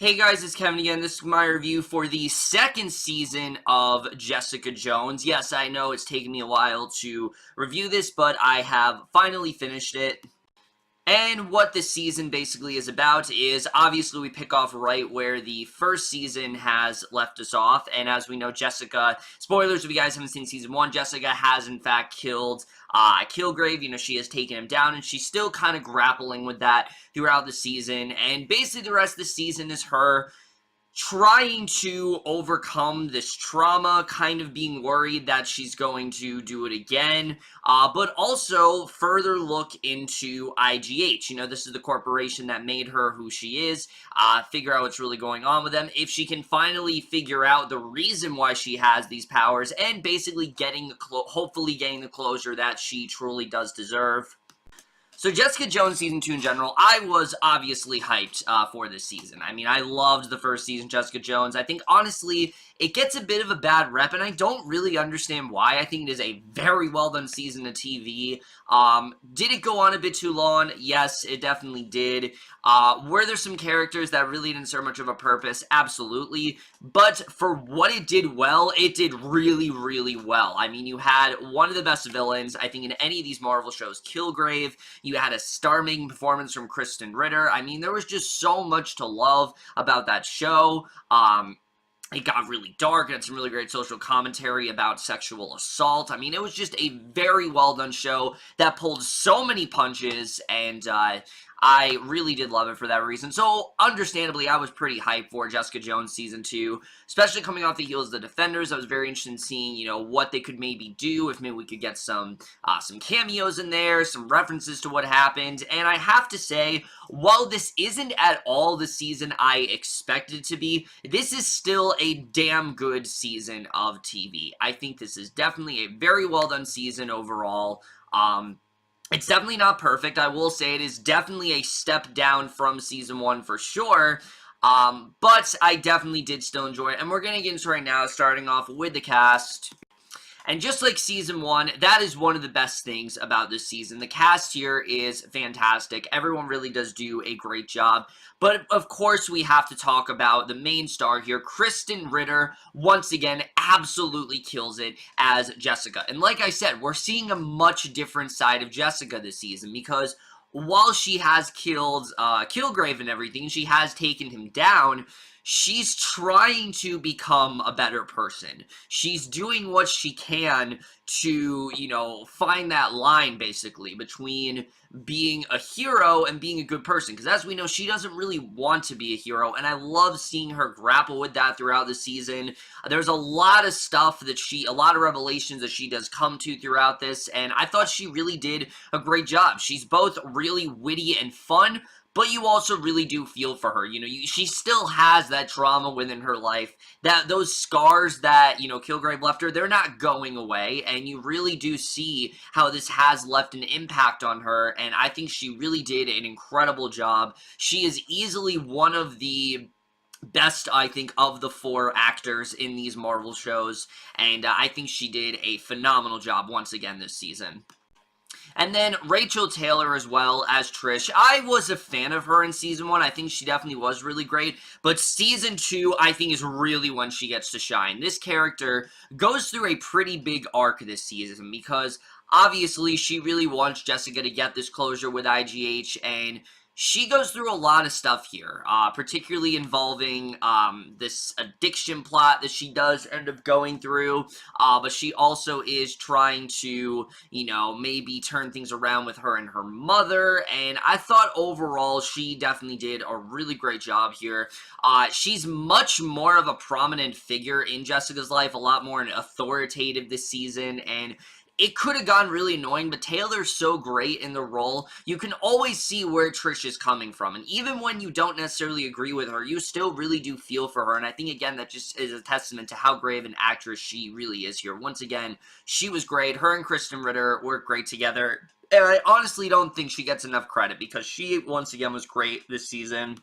Hey guys, it's Kevin again. This is my review for the second season of Jessica Jones. Yes, I know it's taken me a while to review this, but I have finally finished it. And what this season basically is about is, obviously, we pick off right where the first season has left us off. And as we know, Jessica, spoilers if you guys haven't seen season 1, Jessica has in fact killed Kilgrave. You know, she has taken him down, and she's still kind of grappling with that throughout the season. And basically the rest of the season is her trying to overcome this trauma, kind of being worried that she's going to do it again, but also further look into IGH. You know, this is the corporation that made her who she is, figure out what's really going on with them, if she can finally figure out the reason why she has these powers, and basically getting hopefully getting the closure that she truly does deserve. So Jessica Jones Season 2 in general, I was obviously hyped for this season. I mean, I loved the first season, Jessica Jones. I think, honestly, it gets a bit of a bad rep, and I don't really understand why. I think it is a very well-done season of TV. Did it go on a bit too long? Yes, it definitely did. Were there some characters that really didn't serve much of a purpose? Absolutely. But for what it did well, it did really, really well. I mean, you had one of the best villains, I think, in any of these Marvel shows, Kilgrave. You had a star-making performance from Krysten Ritter. I mean, there was just so much to love about that show. It got really dark, and had some really great social commentary about sexual assault. I mean, it was just a very well-done show that pulled so many punches, and I really did love it for that reason. So, understandably, I was pretty hyped for Jessica Jones Season 2, especially coming off the heels of The Defenders. I was very interested in seeing, you know, what they could maybe do, if maybe we could get some cameos in there, some references to what happened, and I have to say, while this isn't at all the season I expected it to be, this is still a damn good season of TV. I think this is definitely a very well done season overall. It's definitely not perfect. I will say it is definitely a step down from season 1 for sure. But I definitely did still enjoy it. And we're going to get into it right now, starting off with the cast. And just like season 1, that is one of the best things about this season. The cast here is fantastic. Everyone really does do a great job. But, of course, we have to talk about the main star here. Krysten Ritter, once again, absolutely kills it as Jessica. And like I said, we're seeing a much different side of Jessica this season, because while she has killed Kilgrave and everything, she has taken him down, she's trying to become a better person. She's doing what she can to, you know, find that line, basically, between being a hero and being a good person. Because as we know, she doesn't really want to be a hero, and I love seeing her grapple with that throughout the season. There's a lot of stuff that a lot of revelations that she does come to throughout this, and I thought she really did a great job. She's both really witty and fun, but you also really do feel for her. You know, she still has that trauma within her life, that those scars that, you know, Kilgrave left her, they're not going away, and you really do see how this has left an impact on her, and I think she really did an incredible job. She is easily one of the best, I think, of the 4 actors in these Marvel shows, and I think she did a phenomenal job once again this season. And then Rachael Taylor as well as Trish. I was a fan of her in season 1. I think she definitely was really great. But season 2, I think, is really when she gets to shine. This character goes through a pretty big arc this season, because obviously she really wants Jessica to get this closure with IGH, and she goes through a lot of stuff here, particularly involving this addiction plot that she does end up going through, but she also is trying to, you know, maybe turn things around with her and her mother, and I thought overall she definitely did a really great job here. She's much more of a prominent figure in Jessica's life, a lot more authoritative this season, and it could have gone really annoying, but Taylor's so great in the role, you can always see where Trish is coming from. And even when you don't necessarily agree with her, you still really do feel for her. And I think, again, that just is a testament to how great of an actress she really is here. Once again, she was great. Her and Krysten Ritter worked great together. And I honestly don't think she gets enough credit, because she, once again, was great this season.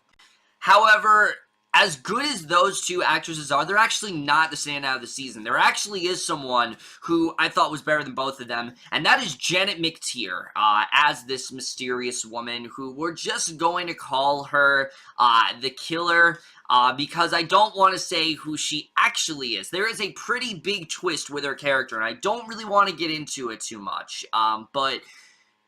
However, as good as those two actresses are, they're actually not the standout of the season. There actually is someone who I thought was better than both of them, and that is Janet McTeer, as this mysterious woman who we're just going to call her the killer, because I don't want to say who she actually is. There is a pretty big twist with her character, and I don't really want to get into it too much, but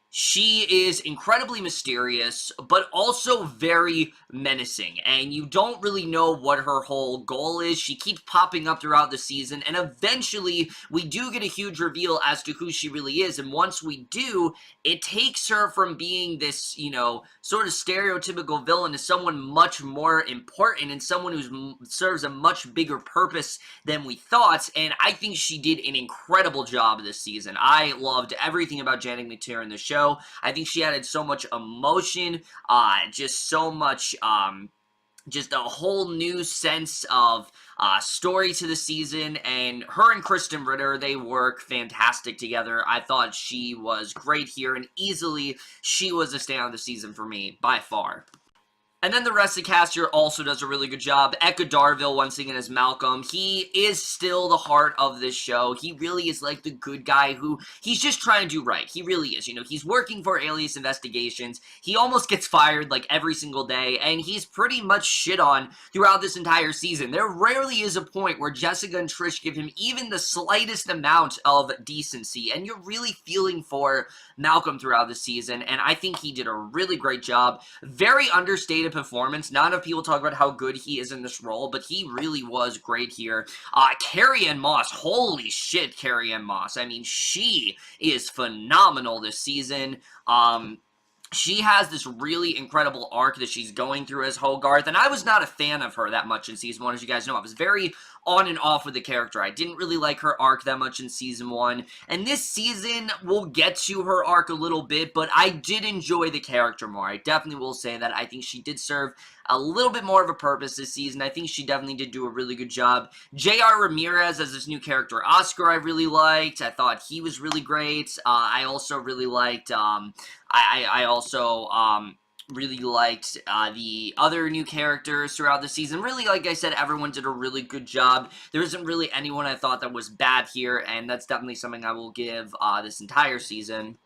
she is incredibly mysterious, but also very menacing, and you don't really know what her whole goal is. She keeps popping up throughout the season, and eventually we do get a huge reveal as to who she really is, and once we do, it takes her from being this, you know, sort of stereotypical villain to someone much more important and someone who serves a much bigger purpose than we thought, and I think she did an incredible job this season. I loved everything about Janet McTeer in the show. I think she added so much emotion, just so much, just a whole new sense of story to the season, and her and Krysten Ritter, they work fantastic together. I thought she was great here, and easily she was the standout of the season for me, by far. And then the rest of the cast here also does a really good job. Darville, once again, as Malcolm. He is still the heart of this show. He really is like the good guy who, he's just trying to do right. He really is. You know, he's working for Alias Investigations. He almost gets fired like every single day, and he's pretty much shit on throughout this entire season. There rarely is a point where Jessica and Trish give him even the slightest amount of decency, and you're really feeling for Malcolm throughout the season, and I think he did a really great job. Very understated performance. Not enough people talk about how good he is in this role, but he really was great here. Carrie Ann Moss, holy shit, Carrie Ann Moss. I mean, she is phenomenal this season. She has this really incredible arc that she's going through as Hogarth, and I was not a fan of her that much in Season 1, as you guys know. I was very on and off with the character. I didn't really like her arc that much in Season 1, and this season, we'll get to her arc a little bit, but I did enjoy the character more. I definitely will say that. I think she did serve a little bit more of a purpose this season. I think she definitely did do a really good job. J.R. Ramirez as this new character, Oscar, I really liked. I thought he was really great. I also really liked, I also really liked the other new characters throughout the season. Really, like I said, everyone did a really good job. There isn't really anyone I thought that was bad here, and that's definitely something I will give this entire season.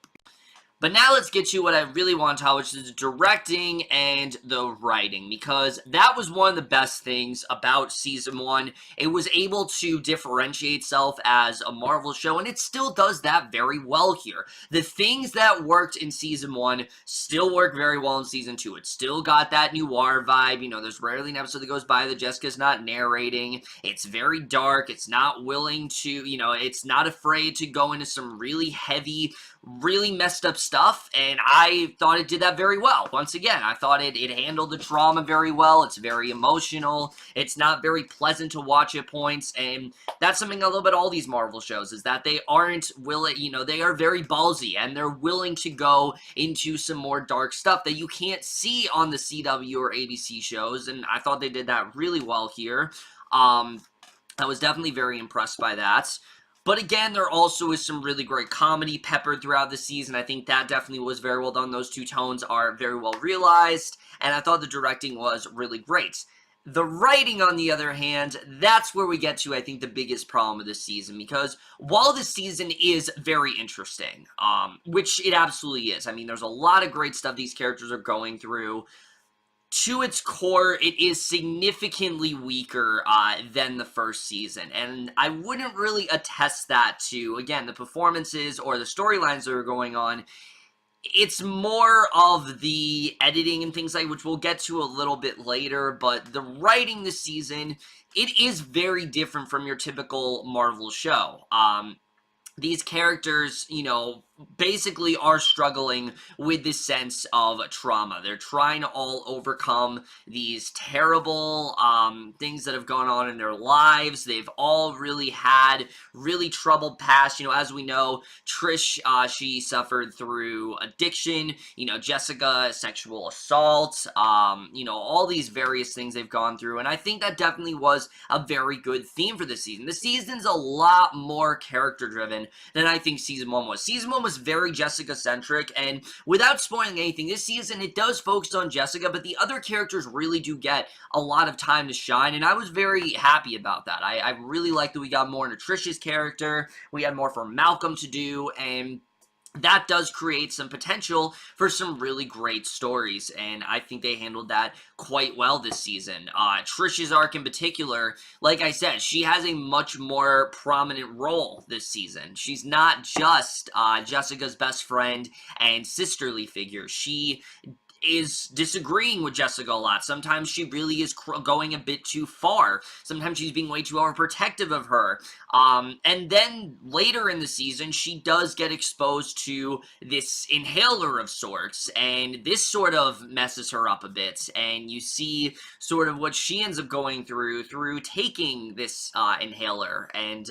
But now let's get to what I really want to talk about, which is the directing and the writing, because that was one of the best things about Season 1. It was able to differentiate itself as a Marvel show, and it still does that very well here. The things that worked in Season 1 still work very well in Season 2. It still got that noir vibe. You know, there's rarely an episode that goes by that Jessica's not narrating. It's very dark. It's not willing to, you know, it's not afraid to go into some really heavy, really messed up stuff, and I thought it did that very well. Once again, I thought it handled the trauma very well. It's very emotional. It's not very pleasant to watch at points, and that's something a little bit all these Marvel shows, is that they aren't willing, you know, they are very ballsy, and they're willing to go into some more dark stuff that you can't see on the CW or ABC shows, and I thought they did that really well here. I was definitely very impressed by that. But again, there also is some really great comedy peppered throughout the season. I think that definitely was very well done. Those two tones are very well realized, and I thought the directing was really great. The writing, on the other hand, that's where we get to, I think, the biggest problem of this season, because while this season is very interesting, which it absolutely is, I mean, there's a lot of great stuff these characters are going through, to its core, it is significantly weaker than the first season, and I wouldn't really attest that to, again, the performances or the storylines that are going on. It's more of the editing and things like, which we'll get to a little bit later, but the writing this season, it is very different from your typical Marvel show. These characters, you know, basically are struggling with this sense of trauma. They're trying to all overcome these terrible things that have gone on in their lives. They've all really had really troubled past. You know, as we know, Trish, she suffered through addiction. You know, Jessica, sexual assault. You know, all these various things they've gone through. And I think that definitely was a very good theme for this season. The season's a lot more character-driven than I think Season 1 was. Season 1 was was very Jessica-centric, and without spoiling anything, this season it does focus on Jessica, but the other characters really do get a lot of time to shine, and I was very happy about that. I really liked that we got more into Trish's character, we had more for Malcolm to do, and that does create some potential for some really great stories, and I think they handled that quite well this season. Trish's arc in particular, like I said, she has a much more prominent role this season. She's not just Jessica's best friend and sisterly figure. She is disagreeing with Jessica a lot. Sometimes she really is going a bit too far. Sometimes she's being way too overprotective of her. And then later in the season, she does get exposed to this inhaler of sorts, and this sort of messes her up a bit, and you see sort of what she ends up going through taking this inhaler. And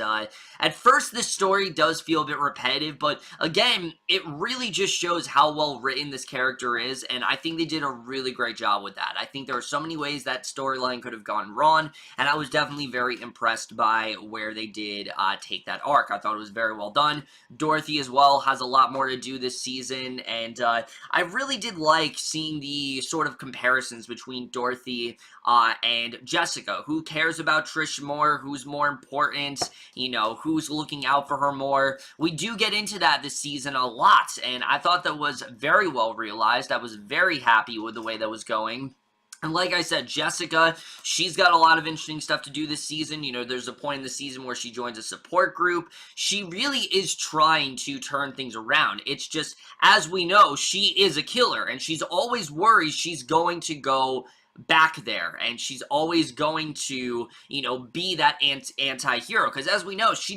at first, this story does feel a bit repetitive, but again, it really just shows how well written this character is, and I think they did a really great job with that. I think there are so many ways that storyline could have gone wrong, and I was definitely very impressed by where they did take that arc. I thought it was very well done. Dorothy as well has a lot more to do this season, and I really did like seeing the sort of comparisons between Dorothy and Jessica. Who cares about Trish more? Who's more important? You know, who's looking out for her more? We do get into that this season a lot, and I thought that was very well realized. I was very happy with the way that was going. And like I said, Jessica, she's got a lot of interesting stuff to do this season. You know, there's a point in the season where she joins a support group. She really is trying to turn things around. It's just, as we know, she is a killer, and she's always worried she's going to go back there, and she's always going to, you know, be that anti-hero, because as we know, she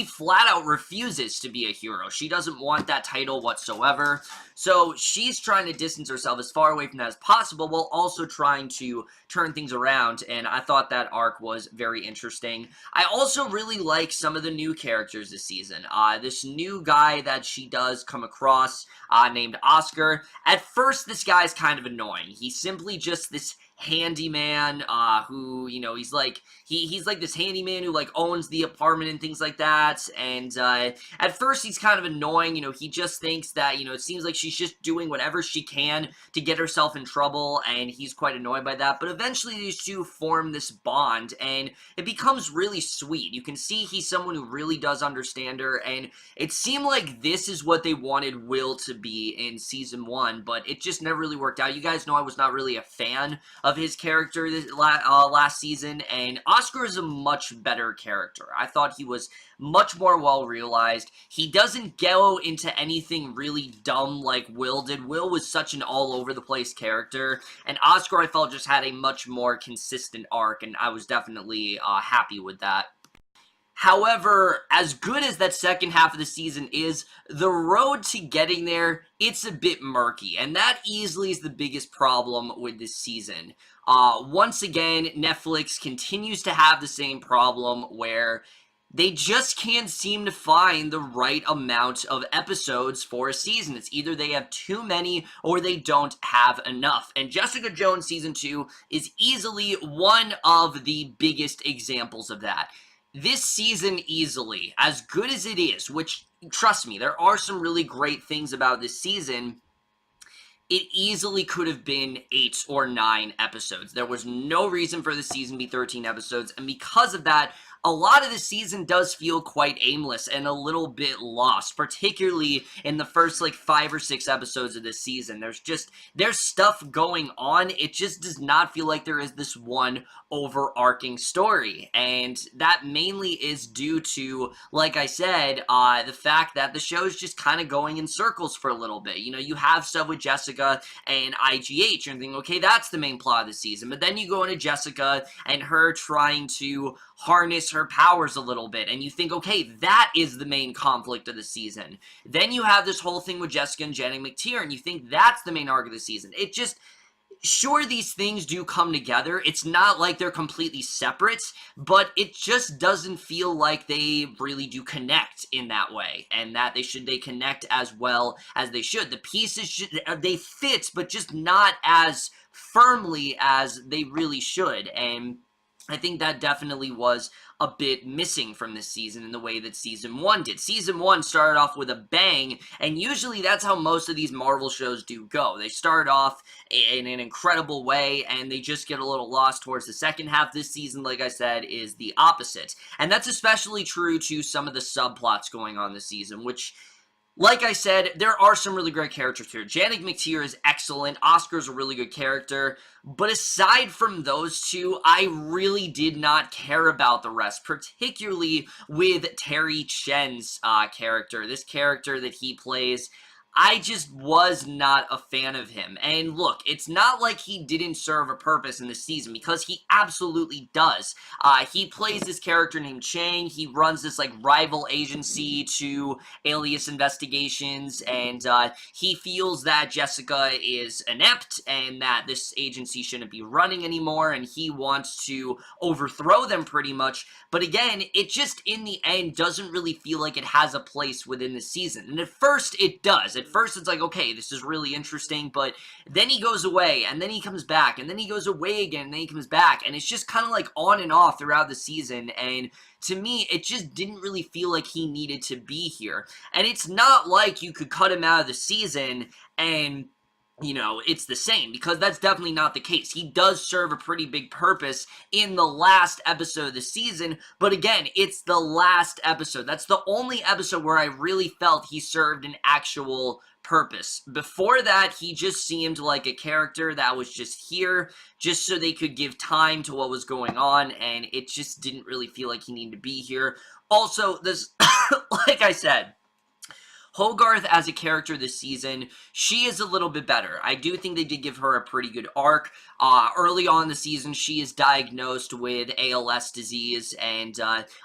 flat out refuses to be a hero. She doesn't want that title whatsoever, so she's trying to distance herself as far away from that as possible, while also trying to turn things around, and I thought that arc was very interesting. I also really like some of the new characters this season. This new guy that she does come across, named Oscar. At first, this guy's kind of annoying. He's simply just this handyman, who, you know, he's like this handyman who, like, owns the apartment and things like that, and, at first he's kind of annoying. You know, he just thinks that, you know, it seems like she's just doing whatever she can to get herself in trouble, and he's quite annoyed by that, but eventually these two form this bond, and it becomes really sweet. You can see he's someone who really does understand her, and it seemed like this is what they wanted Will to be in season 1, but it just never really worked out. You guys know I was not really a fan of his character this last season, and Oscar is a much better character. I thought he was much more well-realized. He doesn't go into anything really dumb like Will did. Will was such an all-over-the-place character, and Oscar, I felt, just had a much more consistent arc, and I was definitely happy with that. However, as good as that second half of the season is, the road to getting there, it's a bit murky, and that easily is the biggest problem with this season. Once again, Netflix continues to have the same problem where they just can't seem to find the right amount of episodes for a season. It's either they have too many or they don't have enough. And Jessica Jones Season 2 is easily one of the biggest examples of that. This season easily, as good as it is, which, trust me, there are some really great things about this season, it easily could have been 8 or 9 episodes. There was no reason for the season to be 13 episodes, and because of that, a lot of the season does feel quite aimless and a little bit lost, particularly in the first, like, 5 or 6 episodes of this season. There's stuff going on. It just does not feel like there is this one overarching story, and that mainly is due to, like I said, the fact that the show is just kind of going in circles for a little bit. You know, you have stuff with Jessica and IGH, and think, okay, that's the main plot of the season, but then you go into Jessica and her trying to harness her powers a little bit, and you think, okay, that is the main conflict of the season. Then you have this whole thing with Jessica and Jen and McTeer, and you think that's the main arc of the season. It just, sure, these things do come together. It's not like they're completely separate, but it just doesn't feel like they really do connect in that way, and that they connect as well as they should. The pieces they fit, but just not as firmly as they really should, and I think that definitely was a bit missing from this season in the way that Season 1 did. Season 1 started off with a bang, and usually that's how most of these Marvel shows do go. They start off in an incredible way, and they just get a little lost towards the second half. This season, like I said, is the opposite. And that's especially true to some of the subplots going on this season, which... like I said, there are some really great characters here. Janet McTeer is excellent. Oscar's a really good character. But aside from those two, I really did not care about the rest, particularly with Terry Chen's character. This character that he plays, I just was not a fan of him. And look, it's not like he didn't serve a purpose in this season, because he absolutely does. He plays this character named Chen. He runs this, like, rival agency to alias investigations, and he feels that Jessica is inept and that this agency shouldn't be running anymore, and he wants to overthrow them pretty much. But again, it just, in the end, doesn't really feel like it has a place within the season. And at first, it does. At first, it's like, okay, this is really interesting, but then he goes away, and then he comes back, and then he goes away again, and then he comes back, and it's just kind of like on and off throughout the season, and to me, it just didn't really feel like he needed to be here. And it's not like you could cut him out of the season and... you know, it's the same, because that's definitely not the case. He does serve a pretty big purpose in the last episode of the season, but again, it's the last episode. That's the only episode where I really felt he served an actual purpose. Before that, he just seemed like a character that was just here just so they could give time to what was going on, and it just didn't really feel like he needed to be here. Also, this, like I said, Hogarth as a character this season, she is a little bit better. I do think they did give her a pretty good arc. Early on in the season, she is diagnosed with ALS disease, and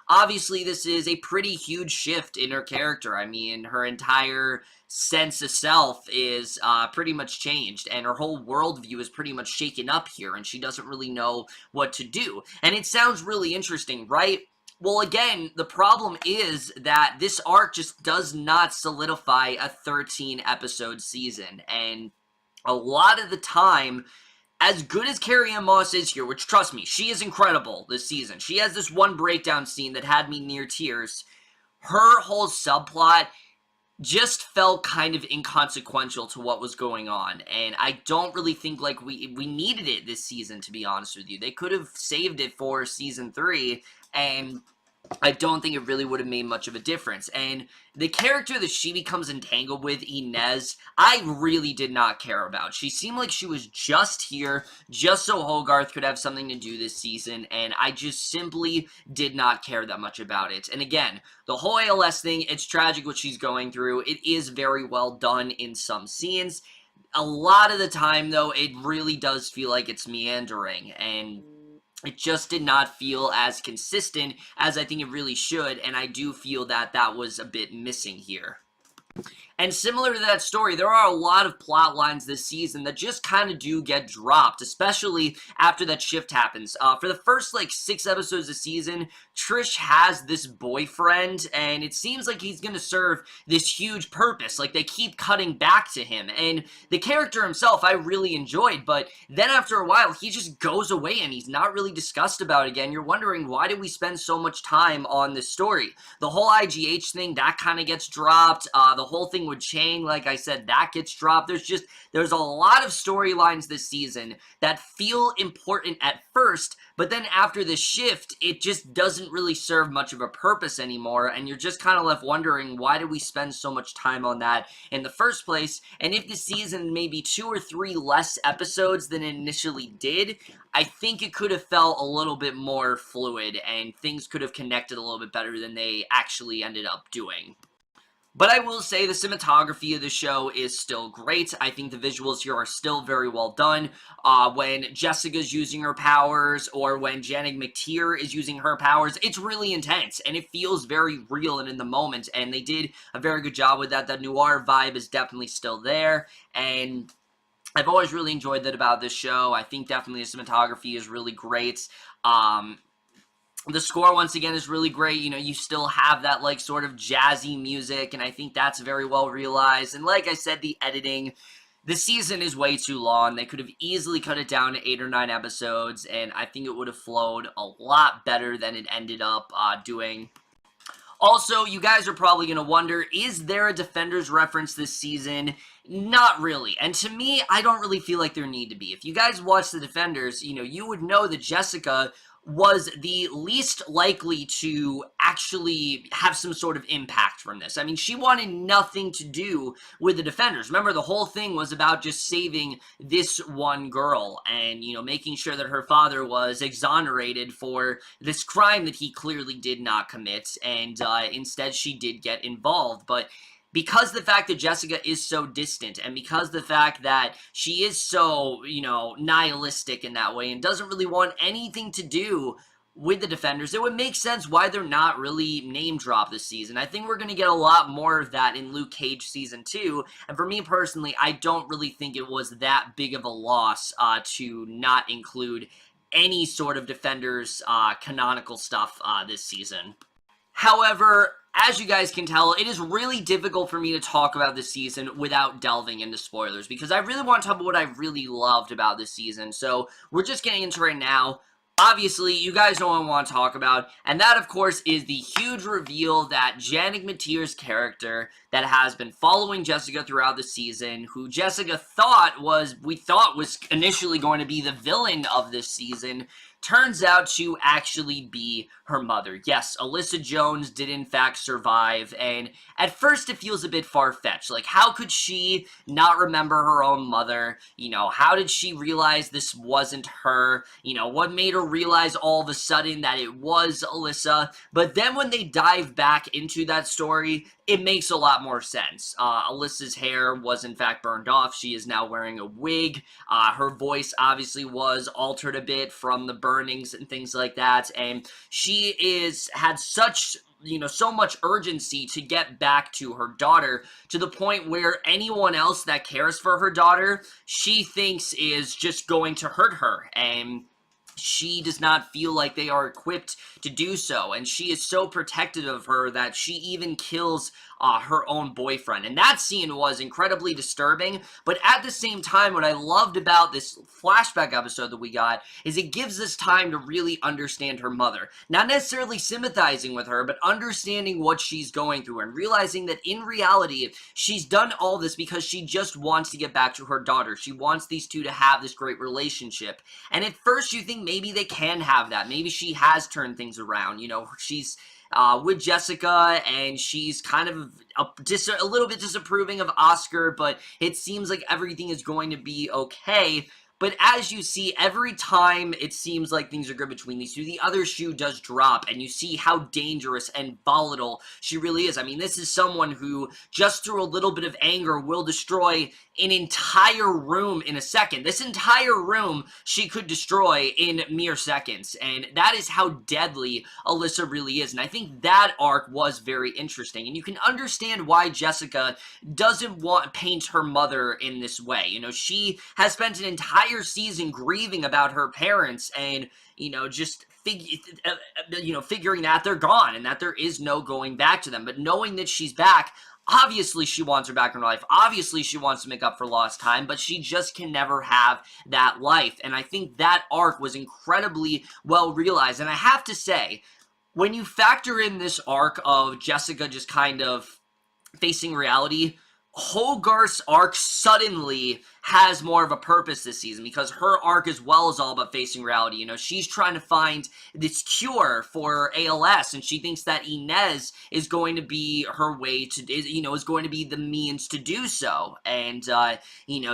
obviously this is a pretty huge shift in her character. I mean, her entire sense of self is pretty much changed, and her whole worldview is pretty much shaken up here, and she doesn't really know what to do. And it sounds really interesting, right? Well, again, the problem is that this arc just does not solidify a 13-episode season, and a lot of the time, as good as Carrie Ann Moss is here, which, trust me, she is incredible this season. She has this one breakdown scene that had me near tears. Her whole subplot just felt kind of inconsequential to what was going on, and I don't really think, like, we needed it this season, to be honest with you. They could have saved it for Season 3, and I don't think it really would have made much of a difference. And the character that she becomes entangled with, Inez, I really did not care about. She seemed like she was just here, just so Hogarth could have something to do this season, and I just simply did not care that much about it. And again, the whole ALS thing, it's tragic what she's going through. It is very well done in some scenes. A lot of the time, though, it really does feel like it's meandering, and it just did not feel as consistent as I think it really should, and I do feel that that was a bit missing here. And similar to that story, there are a lot of plot lines this season that just kind of do get dropped, especially after that shift happens. For the first, 6 episodes of the season, Trish has this boyfriend, and it seems like he's going to serve this huge purpose. Like, they keep cutting back to him, and the character himself I really enjoyed, but then after a while, he just goes away, and he's not really discussed about it again. You're wondering, why did we spend so much time on this story? The whole IGH thing, that kind of gets dropped. The whole thing with Chen, like I said, that gets dropped. There's a lot of storylines this season that feel important at first, but then after the shift, it just doesn't really serve much of a purpose anymore, and you're just kind of left wondering, why did we spend so much time on that in the first place? And if the season maybe 2 or 3 less episodes than it initially did, I think it could have felt a little bit more fluid, and things could have connected a little bit better than they actually ended up doing. But I will say the cinematography of the show is still great. I think the visuals here are still very well done. When Jessica's using her powers, or when Janet McTeer is using her powers, it's really intense, and it feels very real and in the moment, and they did a very good job with that. That noir vibe is definitely still there, and I've always really enjoyed that about this show. I think definitely the cinematography is really great. The score, once again, is really great. You know, you still have that, sort of jazzy music, and I think that's very well realized. And like I said, the editing, The season is way too long. They could have easily cut it down to 8 or 9 episodes, and I think it would have flowed a lot better than it ended up doing. Also, you guys are probably going to wonder, is there a Defenders reference this season? Not really. And to me, I don't really feel like there need to be. If you guys watch the Defenders, you would know that Jessica was the least likely to actually have some sort of impact from this. I mean, she wanted nothing to do with the Defenders. Remember, the whole thing was about just saving this one girl and, making sure that her father was exonerated for this crime that he clearly did not commit, and instead she did get involved. But because the fact that Jessica is so distant, and because the fact that she is so, nihilistic in that way and doesn't really want anything to do with the Defenders, it would make sense why they're not really name dropped this season. I think we're going to get a lot more of that in Luke Cage Season 2, and for me personally, I don't really think it was that big of a loss to not include any sort of Defenders canonical stuff this season. However, as you guys can tell, it is really difficult for me to talk about this season without delving into spoilers, because I really want to talk about what I really loved about this season. So we're just getting into it right now. Obviously, you guys know what I want to talk about, and that, of course, is the huge reveal that Janet McTeer's character that has been following Jessica throughout the season, who Jessica we thought was initially going to be the villain of this season, turns out to actually be her mother. Yes, Alyssa Jones did in fact survive, and at first it feels a bit far-fetched. Like, how could she not remember her own mother? How did she realize this wasn't her? What made her realize all of a sudden that it was Alyssa? But then when they dive back into that story, it makes a lot more sense. Alyssa's hair was in fact burned off. She is now wearing a wig. Her voice obviously was altered a bit from the burnings and things like that, and she had such so much urgency to get back to her daughter, to the point where anyone else that cares for her daughter, she thinks is just going to hurt her, and she does not feel like they are equipped to do so, and she is so protective of her that she even kills her own boyfriend. And that scene was incredibly disturbing, but at the same time, what I loved about this flashback episode that we got is it gives us time to really understand her mother. Not necessarily sympathizing with her, but understanding what she's going through and realizing that in reality, she's done all this because she just wants to get back to her daughter. She wants these two to have this great relationship. And at first you think maybe they can have that. Maybe she has turned things around. She's with Jessica, and she's kind of a little bit disapproving of Oscar, but it seems like everything is going to be okay. But as you see, every time it seems like things are good between these two, the other shoe does drop, and you see how dangerous and volatile she really is. I mean, this is someone who, just through a little bit of anger, will destroy an entire room in a second. This entire room she could destroy in mere seconds, and that is how deadly Alyssa really is. And I think that arc was very interesting, and you can understand why Jessica doesn't want to paint her mother in this way. She has spent an entire season grieving about her parents, and just figuring that they're gone and that there is no going back to them. But knowing that she's back, obviously she wants her back in her life. Obviously she wants to make up for lost time, but she just can never have that life. And I think that arc was incredibly well realized. And I have to say, when you factor in this arc of Jessica just kind of facing reality, Hogarth's arc suddenly has more of a purpose this season, because her arc as well is all about facing reality. She's trying to find this cure for ALS, and she thinks that Inez is going to be her way to, is going to be the means to do so. And,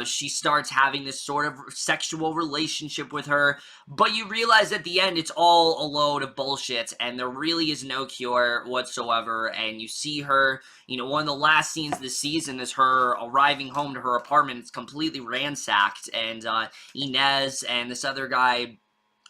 she starts having this sort of sexual relationship with her, but you realize at the end it's all a load of bullshit, and there really is no cure whatsoever. And you see her, one of the last scenes of the season is her arriving home to her apartment. It's completely ransacked, and Inez and this other guy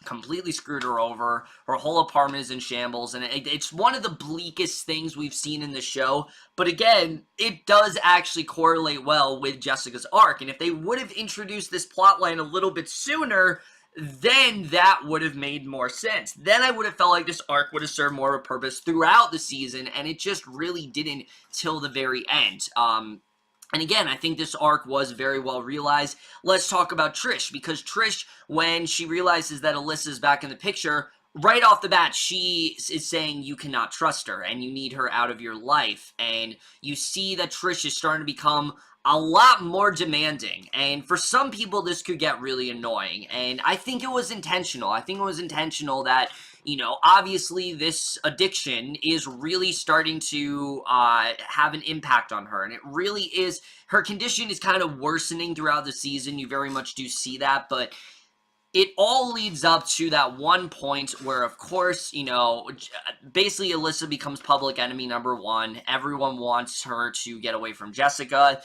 completely screwed her over. Her whole apartment is in shambles, and it's one of the bleakest things we've seen in the show. But again, it does actually correlate well with Jessica's arc, and if they would have introduced this plotline a little bit sooner, then that would have made more sense. Then I would have felt like this arc would have served more of a purpose throughout the season, and it just really didn't till the very end. And again, I think this arc was very well realized. Let's talk about Trish, because Trish, when she realizes that Alyssa's back in the picture, right off the bat, she is saying you cannot trust her and you need her out of your life. And you see that Trish is starting to become a lot more demanding. And for some people, this could get really annoying. And I think it was intentional. I think it was intentional that, you know, obviously this addiction is really starting to have an impact on her. And it really is, her condition is kind of worsening throughout the season. You very much do see that, but it all leads up to that one point where, of course, you know, basically Alyssa becomes public enemy number one. Everyone wants her to get away from Jessica.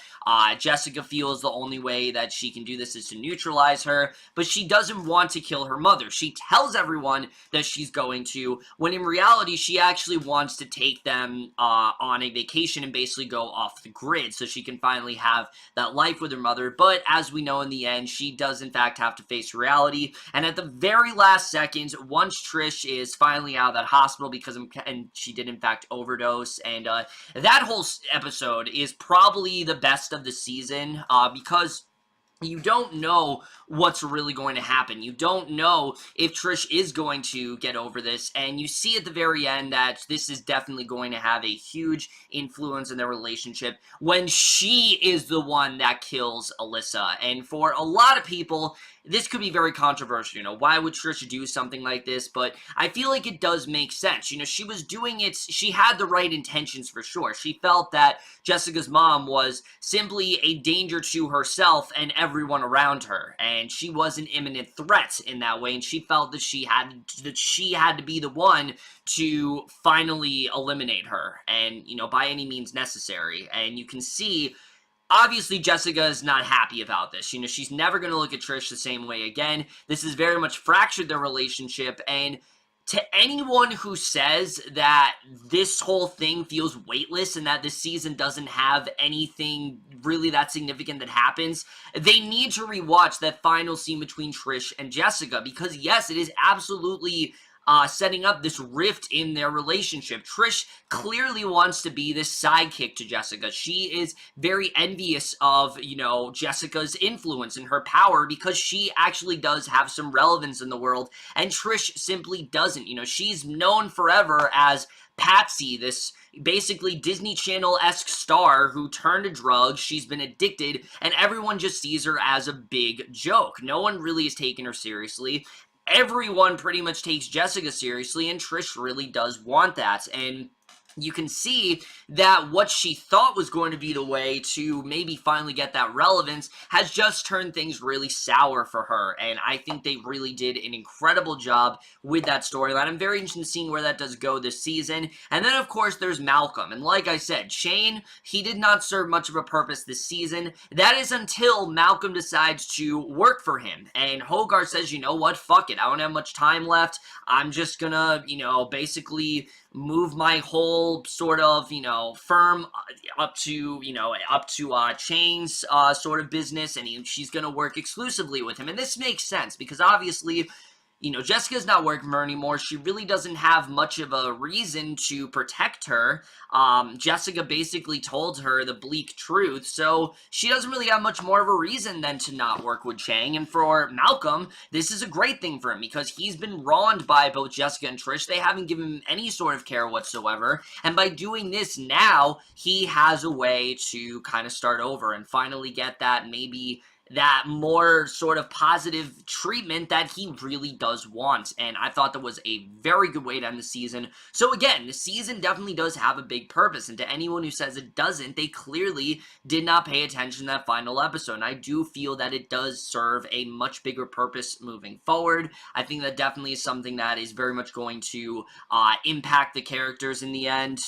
Jessica feels the only way that she can do this is to neutralize her, but she doesn't want to kill her mother. She tells everyone that she's going to, when in reality, she actually wants to take them on a vacation and basically go off the grid so she can finally have that life with her mother. But as we know in the end, she does in fact have to face reality. And at the very last seconds, once Trish is finally out of that hospital and she did in fact overdose, and that whole episode is probably the best of the season because you don't know what's really going to happen. You don't know if Trish is going to get over this, and you see at the very end that this is definitely going to have a huge influence in their relationship when she is the one that kills Alyssa. And for a lot of people, this could be very controversial. You know, why would Trish do something like this? But I feel like it does make sense. You know, she was doing it, she had the right intentions for sure. She felt that Jessica's mom was simply a danger to herself and everyone around her, and she was an imminent threat in that way, and she felt that she had to be the one to finally eliminate her, and, you know, by any means necessary. And you can see, obviously, Jessica is not happy about this. You know, she's never going to look at Trish the same way again. This has very much fractured their relationship, and to anyone who says that this whole thing feels weightless and that this season doesn't have anything really that significant that happens, they need to rewatch that final scene between Trish and Jessica, because yes, it is absolutely setting up this rift in their relationship. Trish clearly wants to be this sidekick to Jessica. She is very envious of, you know, Jessica's influence and her power because she actually does have some relevance in the world, and Trish simply doesn't. You know, she's known forever as Patsy, this basically Disney Channel-esque star who turned to drugs. She's been addicted, and everyone just sees her as a big joke. No one really is taking her seriously. Everyone pretty much takes Jessica seriously, and Trish really does want that. And you can see that what she thought was going to be the way to maybe finally get that relevance has just turned things really sour for her, and I think they really did an incredible job with that storyline. I'm very interested in seeing where that does go this season. And then, of course, there's Malcolm, and like I said, Chen, he did not serve much of a purpose this season. That is until Malcolm decides to work for him, and Hogarth says, you know what, fuck it, I don't have much time left, I'm just gonna, you know, basically move my whole sort of, you know, firm up to Chen's sort of business, and she's going to work exclusively with him. And this makes sense because obviously, you know, Jessica's not working for her anymore. She really doesn't have much of a reason to protect her. Jessica basically told her the bleak truth, so she doesn't really have much more of a reason than to not work with Chang. And for Malcolm, this is a great thing for him because he's been wronged by both Jessica and Trish. They haven't given him any sort of care whatsoever, and by doing this now, he has a way to kind of start over and finally get that maybe that more sort of positive treatment that he really does want. And I thought that was a very good way to end the season. So again, the season definitely does have a big purpose, and to anyone who says it doesn't, they clearly did not pay attention to that final episode. And I do feel that it does serve a much bigger purpose moving forward. I think that definitely is something that is very much going to impact the characters in the end.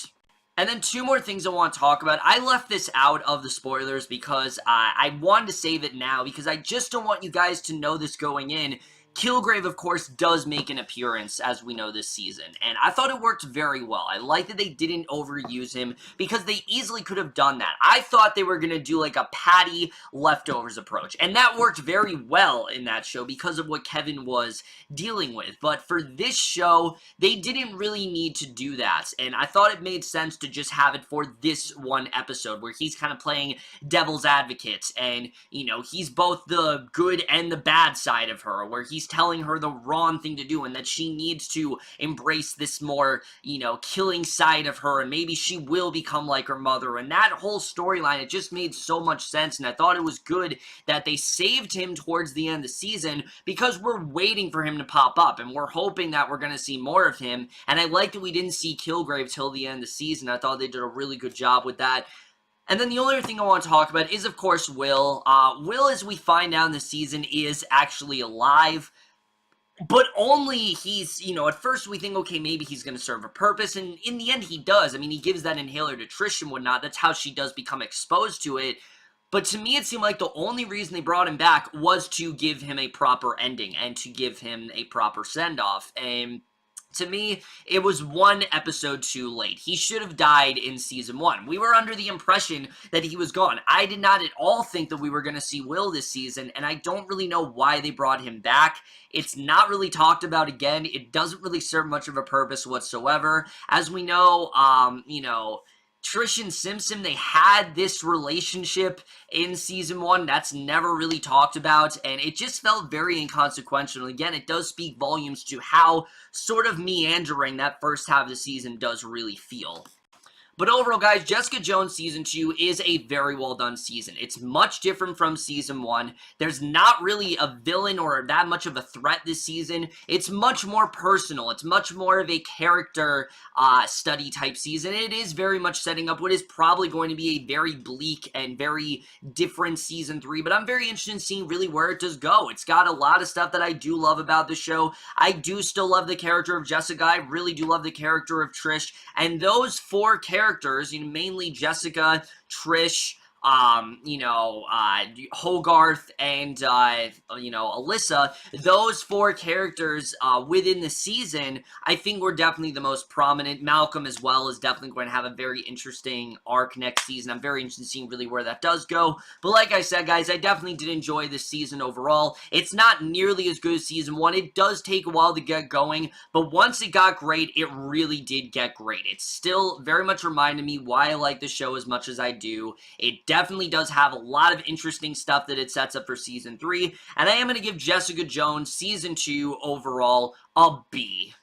And then two more things I want to talk about. I left this out of the spoilers because I wanted to save it now because I just don't want you guys to know this going in. Kilgrave, of course, does make an appearance, as we know, this season, and I thought it worked very well. I like that they didn't overuse him, because they easily could have done that. I thought they were going to do like a Patty leftovers approach, and that worked very well in that show because of what Kevin was dealing with, but for this show, they didn't really need to do that, and I thought it made sense to just have it for this one episode, where he's kind of playing devil's advocate, and, you know, he's both the good and the bad side of her, where he's telling her the wrong thing to do and that she needs to embrace this more, you know, killing side of her, and maybe she will become like her mother, and that whole storyline, it just made so much sense, and I thought it was good that they saved him towards the end of the season, because we're waiting for him to pop up, and we're hoping that we're going to see more of him, and I like that we didn't see Kilgrave till the end of the season. I thought they did a really good job with that. And then the only other thing I want to talk about is, of course, Will. Will, as we find out in the season, is actually alive. But only he's, you know, at first we think, okay, maybe he's going to serve a purpose, and in the end he does. I mean, he gives that inhaler to Trish and whatnot. That's how she does become exposed to it. But to me, it seemed like the only reason they brought him back was to give him a proper ending and to give him a proper send-off. And to me, it was one episode too late. He should have died in season 1. We were under the impression that he was gone. I did not at all think that we were going to see Will this season, and I don't really know why they brought him back. It's not really talked about again. It doesn't really serve much of a purpose whatsoever. As we know, you know, Trish and Simpson, they had this relationship in season 1. That's never really talked about, and it just felt very inconsequential. And again, it does speak volumes to how sort of meandering that first half of the season does really feel. But overall, guys, Jessica Jones Season 2 is a very well done season. It's much different from Season 1. There's not really a villain or that much of a threat this season. It's much more personal. It's much more of a character study type season. It is very much setting up what is probably going to be a very bleak and very different Season 3, but I'm very interested in seeing really where it does go. It's got a lot of stuff that I do love about the show. I do still love the character of Jessica. I really do love the character of Trish, and those 4 characters, you know, mainly Jessica, Trish, you know, Hogarth, and, you know, Alyssa, those 4 characters within the season, I think were definitely the most prominent. Malcolm as well is definitely going to have a very interesting arc next season. I'm very interested in seeing really where that does go. But like I said, guys, I definitely did enjoy this season overall. It's not nearly as good as season 1. It does take a while to get going, but once it got great, it really did get great. It still very much reminded me why I like the show as much as I do. It definitely does have a lot of interesting stuff that it sets up for Season 3, and I am going to give Jessica Jones Season 2 overall a B.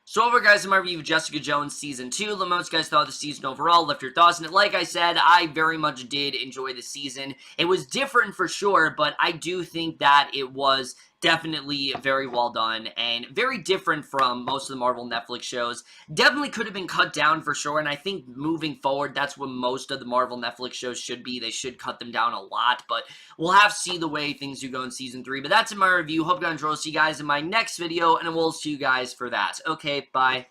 So over, guys, in my review of Jessica Jones Season 2, let me know what you guys thought of the season overall. Left your thoughts on it. Like I said, I very much did enjoy the season. It was different for sure, but I do think that it was definitely very well done and very different from most of the Marvel Netflix shows. Definitely could have been cut down for sure, and I think moving forward, that's what most of the Marvel Netflix shows should be. They should cut them down a lot, but we'll have to see the way things do go in Season 3. But that's in my review. Hope you guys enjoy. See you guys in my next video, and we'll see you guys for that. Okay, bye.